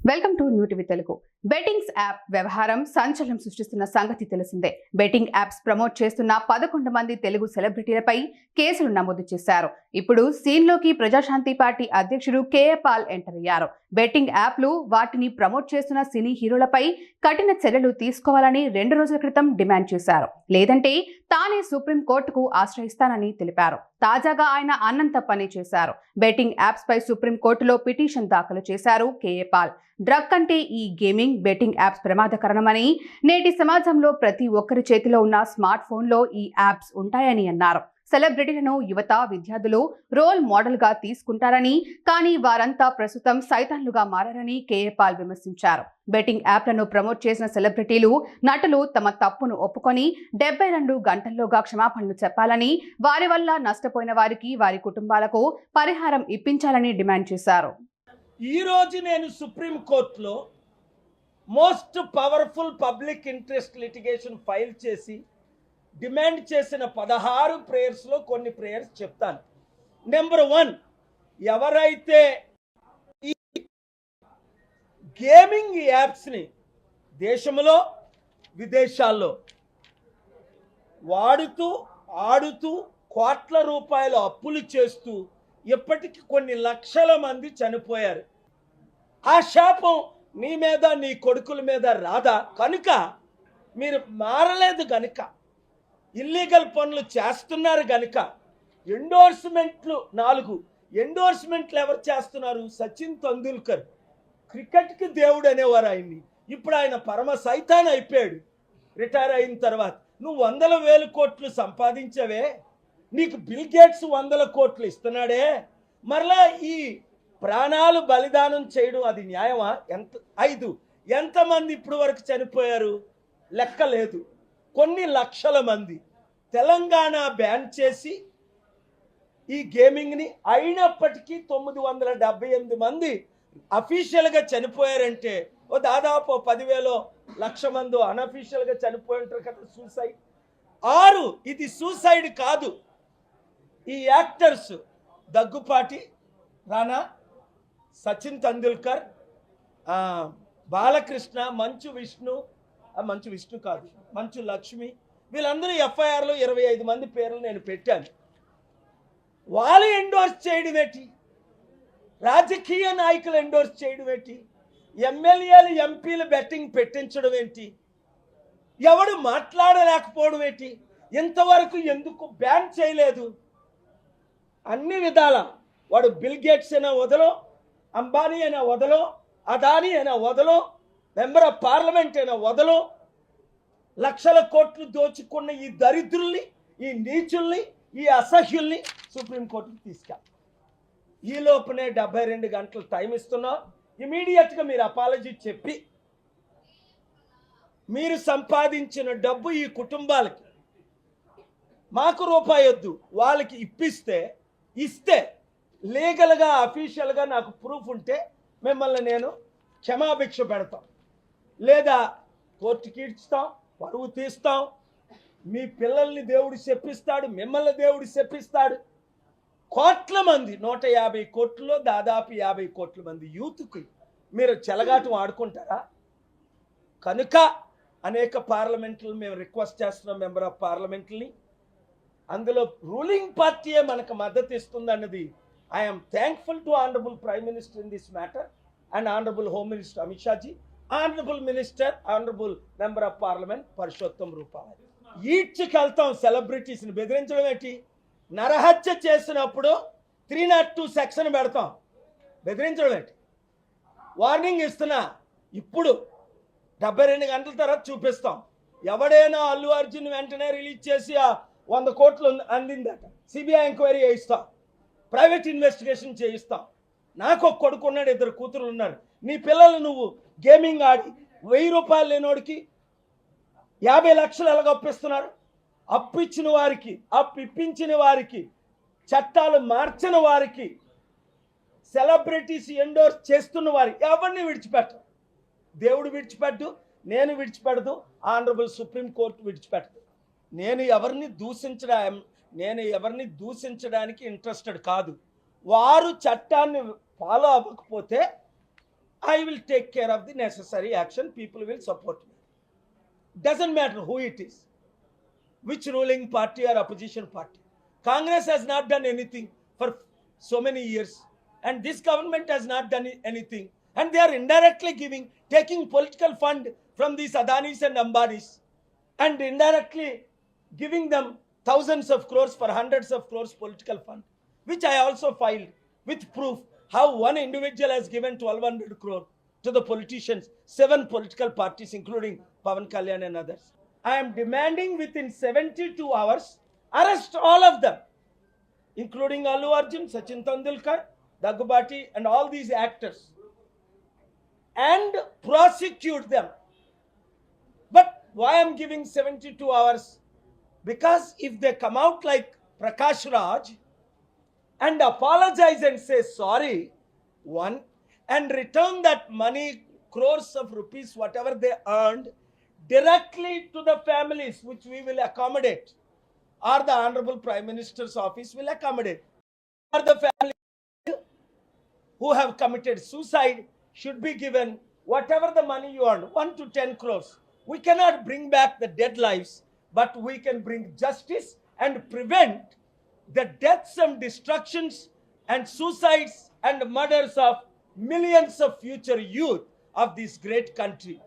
Welcome to new TV Telugu. Bettings app వ్యవహారం సంచలనం సృష్టిస్తున్న సంగతి తెలిసిందే. బెట్టింగ్ యాప్స్ ప్రమోట్ చేస్తున్న 11 మంది తెలుగు సెలబ్రిటీలపై కేసులు నమోదు చేశారు. ఇప్పుడు సీన్లోకి ప్రజాశాంతి పార్టీ అధ్యక్షుడు కేఏ పాల్ ఎంటర్ అయ్యారు. బెట్టింగ్ యాప్లు వాటిని ప్రమోట్ చేస్తున్న సినీ హీరోలపై కఠిన చర్యలు తీసుకోవాలని 2 రోజుల క్రితం డిమాండ్ చేశారు. లేదంటే తానే సుప్రీం కోర్టుకు ఆశ్రయిస్తానని తెలిపారు. తాజాగా ఆయన అన్నంత పని చేశారు. బెట్టింగ్ యాప్స్ పై సుప్రీం కోర్టులో పిటిషన్ దాఖలు చేశారు కేఏ పాల్. డ్రగ్ కంటే ఈ గేమింగ్, బెట్టింగ్ యాప్స్ ప్రమాదకరమని, నేటి సమాజంలో ప్రతి ఒక్కరి చేతిలో ఉన్న స్మార్ట్ ఫోన్లో ఈ యాప్స్ ఉంటాయని అన్నారు. సెలబ్రిటీలను యువత, విద్యార్థులు రోల్ మోడల్ గా తీసుకుంటారని, కానీ వారంతా ప్రస్తుతం సైతాన్లుగా మారారని కేఏ పాల్ విమర్శించారు. బెట్టింగ్ యాప్లను ప్రమోట్ చేసిన సెలబ్రిటీలు, నటులు తమ తప్పును ఒప్పుకొని 72 గంటల్లోగా క్షమాపణలు చెప్పాలని, వారి వల్ల నష్టపోయిన వారికి, వారి కుటుంబాలకు పరిహారం ఇప్పించాలని డిమాండ్ చేశారు. ఈరోజు నేను సుప్రీం కోర్టులో most powerful public interest litigation file చేసి డిమాండ్ చేసిన 16 ప్రేయర్స్లో కొన్ని ప్రేయర్స్ చెప్తాను. నెంబర్ 1, ఎవరైతే ఈ గేమింగ్ యాప్స్ని దేశంలో విదేశాల్లో వాడుతూ ఆడుతూ కోట్ల రూపాయలు అప్పులు చేస్తూ ఇప్పటికి కొన్ని లక్షల మంది చనిపోయారు. ఆ శాపం నీ మీద, నీ కొడుకుల మీద రాదా? కనుక మీరు మారలేదు కనుక, ఇల్లీగల్ పనులు చేస్తున్నారు కనుక ఎండోర్స్మెంట్లు 4 ఎండోర్స్మెంట్లు ఎవరు చేస్తున్నారు? సచిన్ తెందూల్కర్, క్రికెట్కి దేవుడు అనేవారు ఆయన్ని. ఇప్పుడు ఆయన పరమ సైతాన్ అయిపోయాడు రిటైర్ అయిన తర్వాత. నువ్వు 100,000 కోట్లు సంపాదించవే, నీకు బిల్ గేట్స్ 100 కోట్లు ఇస్తున్నాడే, మరలా ఈ ప్రాణాలు బలిదానం చేయడం అది న్యాయమా? 5 ఎంతమంది ఇప్పుడు వరకు చనిపోయారు? లెక్క లేదు. కొన్ని లక్షల మంది. తెలంగాణ బ్యాన్ చేసి ఈ గేమింగ్ని, అయినప్పటికీ 978 మంది అఫీషియల్గా చనిపోయారంటే దాదాపు 10,000 లక్ష మంది అన్అఫీషియల్గా చనిపోయి ఉంటారు కదా. సూసైడ్ 6 ఇది సూసైడ్ కాదు. ఈ యాక్టర్స్ దగ్గుపాటి రానా, సచిన్ తెందూల్కర్, బాలకృష్ణ, మంచు విష్ణు కాదు, మంచు లక్ష్మి, వీళ్ళందరూ ఎఫ్ఐఆర్లో 25 మంది పేర్లు నేను పెట్టాను. వాళ్ళు ఎండోర్స్ చేయడం ఏంటి? రాజకీయ నాయకులు ఎండోర్స్ చేయడం ఏంటి? ఎమ్మెల్యేలు, ఎంపీలు బెట్టింగ్ పెట్టించడం ఏంటి? ఎవడు మాట్లాడలేకపోవడం ఏంటి? ఇంతవరకు ఎందుకు బ్యాన్ చేయలేదు? అన్ని విధాల వాడు బిల్ గేట్స్ అయినా వదలో, అంబానీ అయినా వదలో, అదానీ అయినా వదలో, మెంబర్ ఆఫ్ పార్లమెంట్ అయినా వదలో, లక్షల కోట్లు దోచుకున్న ఈ దరిద్రుల్ని, ఈ నీచుల్ని, ఈ అసహ్యుల్ని సుప్రీంకోర్టుకి తీసుకెళ్ళాలి. ఈ లోపునే 72 గంటలు టైం ఇస్తున్నాం. ఇమీడియట్గా మీరు అపాలజీ చెప్పి మీరు సంపాదించిన డబ్బు ఈ కుటుంబాలకి, మాకు రూపాయి వద్దు, వాళ్ళకి ఇస్తే లీగల్గా, అఫీషియల్గా నాకు ప్రూఫ్ ఉంటే మిమ్మల్ని నేను క్షమాభిక్ష పెడతాం, లేదా కోర్టుకి ఇస్తాం, పరువు తీస్తాం. మీ పిల్లల్ని దేవుడు శపిస్తాడు, మిమ్మల్ని దేవుడు శపిస్తాడు. కోట్ల మంది, 150 కోట్లలో దాదాపు 50 కోట్ల మంది యూత్కి మీరు చెలగాటం ఆడుకుంటారా? కనుక అనేక పార్లమెంట్లు మేము రిక్వెస్ట్ చేస్తున్నాం, మెంబర్ ఆఫ్ పార్లమెంట్ని. అందులో రూలింగ్ పార్టీయే మనకు మద్దతు ఇస్తుంది అన్నది. I am thankful to Honorable Prime Minister in this matter and Honorable Home Minister Amit Shah ji, Honorable Minister, Honorable Member of Parliament Parshottam Rupal. ఈడ్చికి వెళ్తాం. సెలబ్రిటీస్ని బెదిరించడం ఏంటి? నరహత్య చేసినప్పుడు 302 సెక్షన్ పెడతాం. బెదిరించడం ఏంటి? వార్నింగ్ ఇస్తున్నా. ఇప్పుడు 72 గంటల తర్వాత చూపిస్తాం. ఎవడైనా అల్లు అర్జున్ వెంటనే రిలీజ్ చేసి 100 కోట్లు అందిందట, సిబిఐ ఎంక్వైరీ చేయిస్తాం, ప్రైవేట్ ఇన్వెస్టిగేషన్ చేయిస్తాం. నాకు ఒక కొడుకు ఉన్నాడు, 2 కూతురు ఉన్నారు. నీ పిల్లలు నువ్వు గేమింగ్ ఆడి 1000 రూపాయలు లేనోడికి 50 లక్షలు ఎలాగొప్పిస్తున్నారు? అప్పిచ్చిన వారికి, ఇప్పించిన వారికి, చట్టాలు మార్చిన వారికి, సెలబ్రిటీస్ ఎండోర్స్ చేస్తున్న వారికి ఎవరిని విడిచిపెట్టరు. దేవుడు విడిచిపెట్టు, నేను విడిచిపెడదు, ఆనరబుల్ సుప్రీం కోర్టు విడిచిపెట్టదు. నేను ఎవరిని దూషించడానికి ఇంట్రెస్టెడ్ కాదు. వారు చట్టాన్ని ఫాలో అవ్వకపోతే I will take care of the necessary action. People will support me. Doesn't matter who it is, which ruling party or opposition party. Congress has not done anything for so many years, and this government has not done anything. And they are indirectly taking political fund from these Adanis and Ambanis, and indirectly giving them thousands of crores for hundreds of crores political fund, which I also filed with proof how one individual has given 1,200 crore to the politicians, 7 political parties, including Pavan Kalyan and others. I am demanding within 72 hours, arrest all of them, including Allu Arjun, Sachin Tendulkar, Daggubati, and all these actors, and prosecute them. But why I am giving 72 hours? Because if they come out like Prakash Raj and apologize and say sorry, one, and return that money, crores of rupees, whatever they earned, directly to the families, which we will accommodate, or the Honorable Prime Minister's office will accommodate, or the family who have committed suicide should be given whatever the money you earn, 1 to 10 crores. We cannot bring back the dead lives, but we can bring justice and prevent the deaths and destructions and suicides and murders of millions of future youth of this great country.